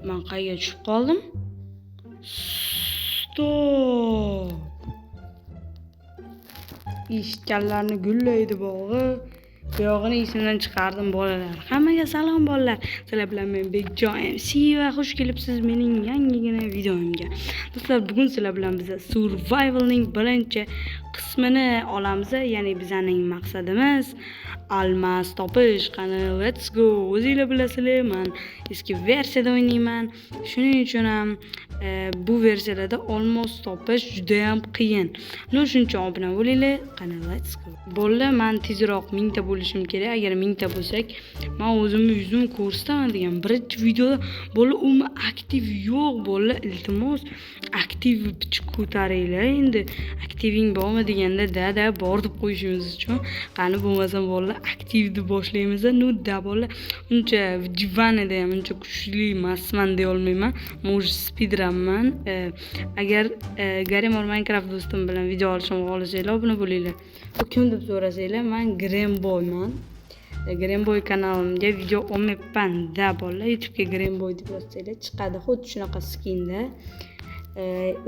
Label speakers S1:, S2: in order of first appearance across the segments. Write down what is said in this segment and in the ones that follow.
S1: Men qayerga tushib qoldim? Stop. Eshitganlarni gullaydi bog'i. Bu yog'ini esimdan chiqardim bolalar. Hammaga salom bolalar. Sizlar bilan men Bekjon MC va xush kelibsiz mening yangigina videomga. Do'stlar, bugun sizlar bilan biz survivalning birinchi qismini olamiz. Ya'ni bizning maqsadimiz almas topish. Qani let's go. O'zingizlar bilasizlar, men eski versiyada o'ynayman. Shuning uchun ham bu versiyada olmos topish juda ham qiyin. Shuning uchun obuna bo'linglar. Qani let's go. Bolalar, men tezroq 1000 ta bo'lishim kerak. Agar 1000 ta bo'lsak, men o'zimni yuzimni ko'rsataman degan. Birinchi videoda bolalar umuman aktiv yo'q. Bolalar, iltimos aktiv ko'taringlar. Endi aktiving bormi deganda da bor deb qo'yishimiz uchun. Qani bo'lmasam bolalar aktivni boshlaymiz. Da bolalar uncha divanida ham uncha kuchli emasman deya olmayman. Men o'zi speedrunman. Agar Garimor Minecraft do'stim bilan video olishimni xohlasanglar, obuna bo'linglar. Bu kim deb so'rasanglar, men Gremboyman. Gremboy kanalimga video olmayapman da bolalar. YouTube'ga Gremboy deb yozsanglar chiqadi. Xuddi shunaqa skinda.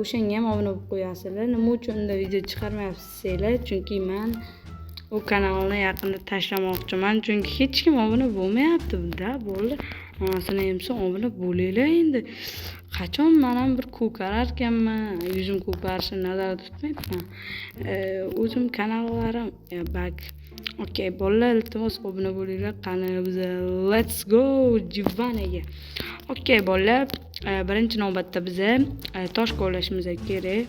S1: O'shanga ham obuna bo'lib qo'yasizlar. Nima uchun unda video chiqarmayapsizlar? Chunki men u kanalni yaqinda tashlamoqchiman. Chunki hech kim obuna bo'lmayapti-da bolalar. Onasini emsa obuna bo'linglar endi. Qachon men ham bir ko'karar ekanman, yuzim ko'karishini nazarda tutmayapman. O'zim kanallarim bak. Okay, bolalar, iltimos obuna bo'linglar. Qani biz let's go divanaga. Okay, bolalar, birinchi navbatda biz tosh kovlashimiz kerak.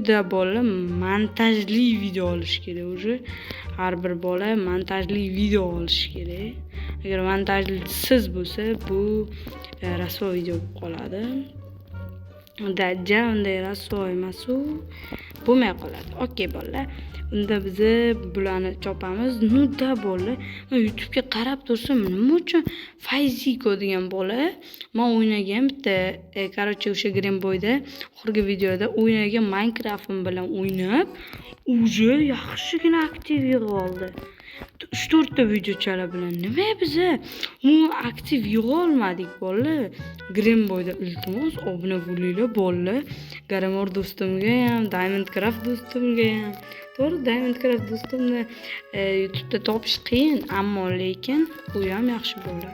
S1: Da bolalar montajli video olish kerak. O'zi har bir bola montajli video olish kerak. Agar montajlisiz bo'lsa, bu rasvo video bo'lib qoladi. Dajja unday rasvo emas u, bo'lmay qoladi. Okay bolalar, unda biz bularni chopamiz. Da bolalar, men YouTube'ga qarab tursam, nima uchun Fayziko degan bola men o'ynagan bitta, qarochi o'sha Gremboyda oxirgi videoda o'ynagan Minecraft'im bilan o'ynab, o'zi yaxshigina aktiv yig'oldi. 3-4 ta videochalar bilan nima biz aktiv yig'olmadik bolalar. Gremboyda iltimos obuna bo'linglar bolalar. Garimor do'stimga ham, Diamondcraft do'stimga ham. To'g'ri, Diamondcraft do'stimni YouTube'da topish qiyin, ammo lekin u ham yaxshi bola.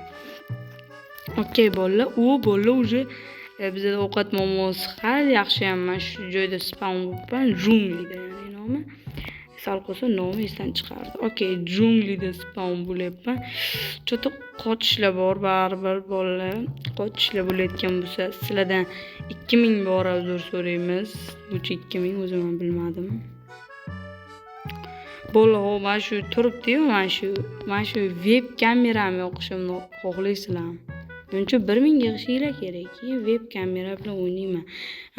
S1: Okay bolalar, u bola o'zi bizda ovqat muammosi hal yaxshi ham. Men shu joyda spawn bo'libman, junglida ya'ni nomi. Sal qolsa nomi esdan chiqardi. Okay, junglida spawn bo'lyapman. Cho'ta qochishlar bor baribir bolalar. Qochishlar bo'layotgan bo'lsa, sizlardan 2000 bora uzr so'raymiz. Buncha 2000 o'zim ham bilmadim. Bolalar, men shu turibdi-yu, men shu web kameramni o'qishimni xohlaysizlarmi? Buncha 1000 yig'ishinglar kerak-ki, web kamera bilan o'ynayman.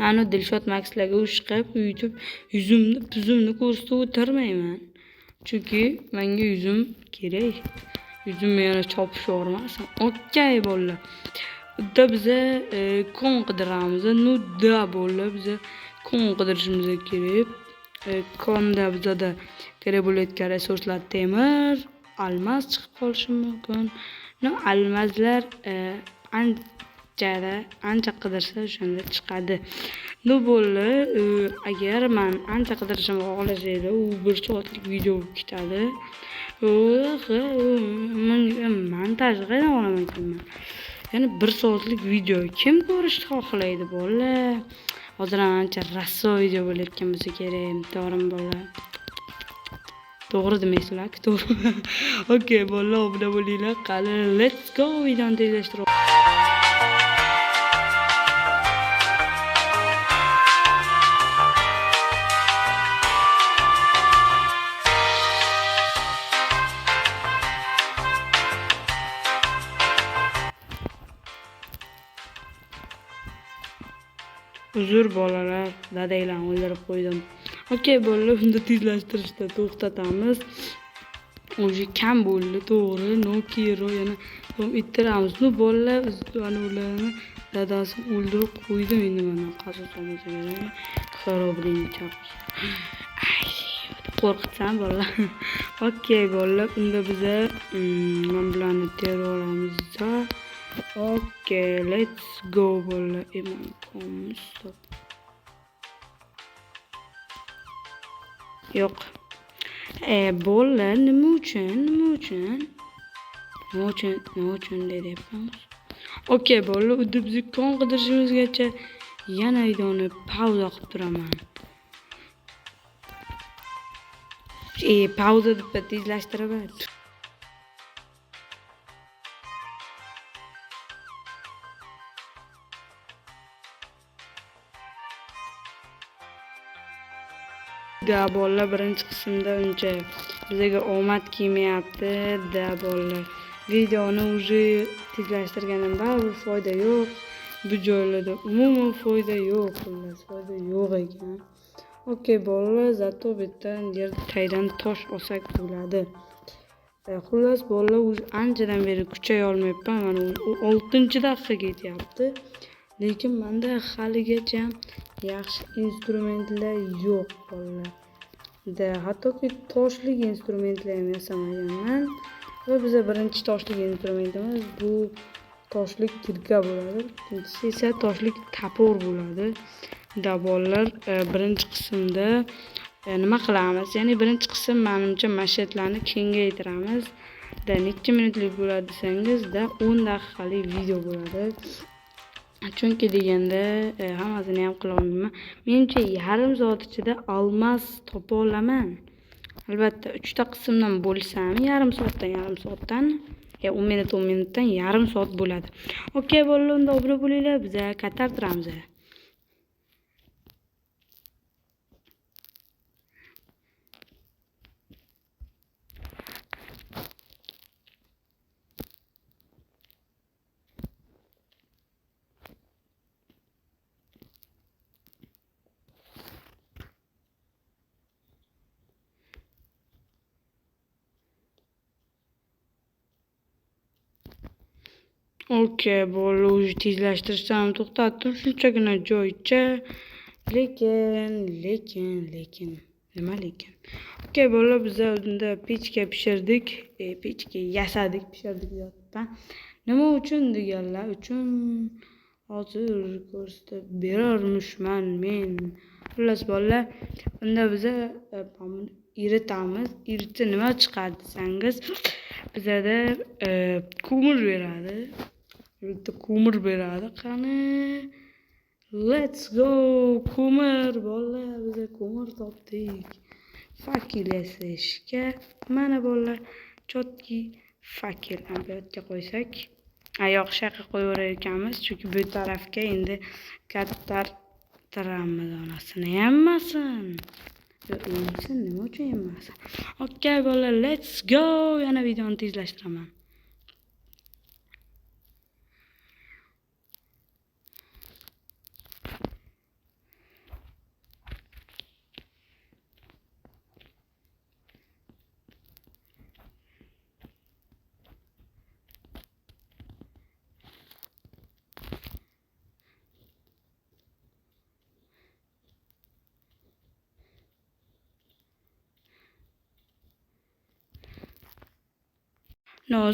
S1: Ana Dilshod Maxlarga chiqib, YouTube yuzimni, puzimni ko'rsatib o'tirmayman. Chunki menga yuzim kerak. Yuzimni yana chopib yubormasin. Okay bolalar. Da biz kon qidiramiz. Da bolalar, biz kon qidirishimiz kerak. Konda bizda kerak bo'layotgan resurslar temir, almas chiqib qolishi mumkin. Almaslar ancha qidirsa o'shanda chiqadi. Bolalar, agar men ancha qidirishimni xohlasanglar, u 1 soatlik video bo'lib ketadi. Montaj qilib olaman ekanman. Ya'ni 1 soatlik video kim ko'rishni xohlaydi bolalar? Hozir ancha rasvo video bo'layotgan bo'lsa kerak, to'g'rimi bolalar? To'g'ri demaysizlar-ku, to'g'ri. Okay, bolalar, obuna bo'linglar. Qani let's go videoni tezlashtirib. Uzr bolalar, dadanglarni o'ldirib qo'ydim. Okay bolalar, unda tezlashtirishda to'xtatamiz. O'zi kam bo'ldi, to'g'ri. Nokiro yana davom ettiramiz. Bolalar, ularni dadasi o'ldirib qo'ydim. Endi mana qasos olmasa kerak. Xaroblikni chaqish. Qo'rqitsam bolalar. Okay bolalar, unda biz men bularni terib olamiz. Okay, let's go bolalar. Stop. Yo'q. Bolalar nima uchun deyapmiz. Okay, bolalar, unda biz kon qidirishimizgacha yana videoni pauza qilib turaman. Pauza deb tezlashtiraman. Bolalar, birinchi qismda uncha bizga omad kelmayapti. Bolalar, videoni уже tezlashtirganim baribir foyda yo'q. Bu joylarda umuman foyda yo'q, xullas, foyda yo'q ekan. Okay, bolalar, zato bittadan taydan tosh olsak bo'ladi. Xullas, bolalar, o'zi anchadan beri kuchaya olmayapman. Mana 6-daqiqa ketyapti. Lekin menda haligacha yaxshi instrumentlar yo'q bolalar. Hattoki toshlik instrumentlar ham yasamaganman. Va biza birinchi toshlik instrumentimiz bu toshlik kirka bo'ladi. Ikkinchisi esa toshlik tapor bo'ladi. Bolalar, birinchi qismda nima qilamiz? Ya'ni birinchi qism menimcha mashatlarni kengaytiramiz. Necha minutlik bo'ladi desangiz, 10 daqiqalik video bo'ladi. Chunki deganda hammasini ham qila olmayman. Menimcha yarim soat ichida olmos topa olaman. Albatta 3 ta qismdan bo'lsam yarim soatdan 10 minutdan yarim soat bo'ladi. Okay, bolalar, unda obuna bo'linglar, biz qaytartiramiz. Okay, bolalar, o'zi tezlashtirishdan to'xtatdim, shunchagina joycha. Lekin nima lekin? Okay, bolalar, biz unda pechka pishirdik, pechka yasadik, pishirdik yo'qdan. Nima uchun deganlar uchun hozir ko'rsatib berarmishman men. Xullas, bolalar, unda biz eritamiz. Eritsa nima chiqadi desangiz, bizada ko'mir beradi. Ko'mir beradi. Qani, let's go. Ko'mir, bolalar, biz ko'mir topdik. Fakil yasashga. Mana bolalar, chotki fakil albatta qo'ysak. Yo'q, shaqa qo'yaverar ekanmiz, chunki bu tarafga endi kattartiramiz onasini hammasin. Nima uchun yemmasin? Okay, bolalar, let's go. Yana videoni tezlashtiraman.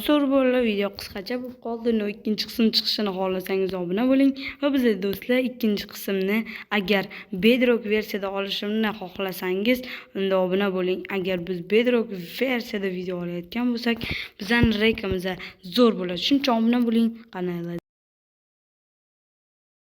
S1: Zo'r bolalar, video qisqacha bo'lib qoldi. Ikkinchi qism chiqishini xohlasangiz obuna bo'ling. Va bizlar do'stlar, ikkinchi qismni agar Bedrock versiyada olishimni xohlasangiz, unda obuna bo'ling. Agar biz Bedrock versiyada video olayotgan bo'lsak, bizning reykamiz zo'r bo'ladi. Shuncha obuna bo'ling. Qani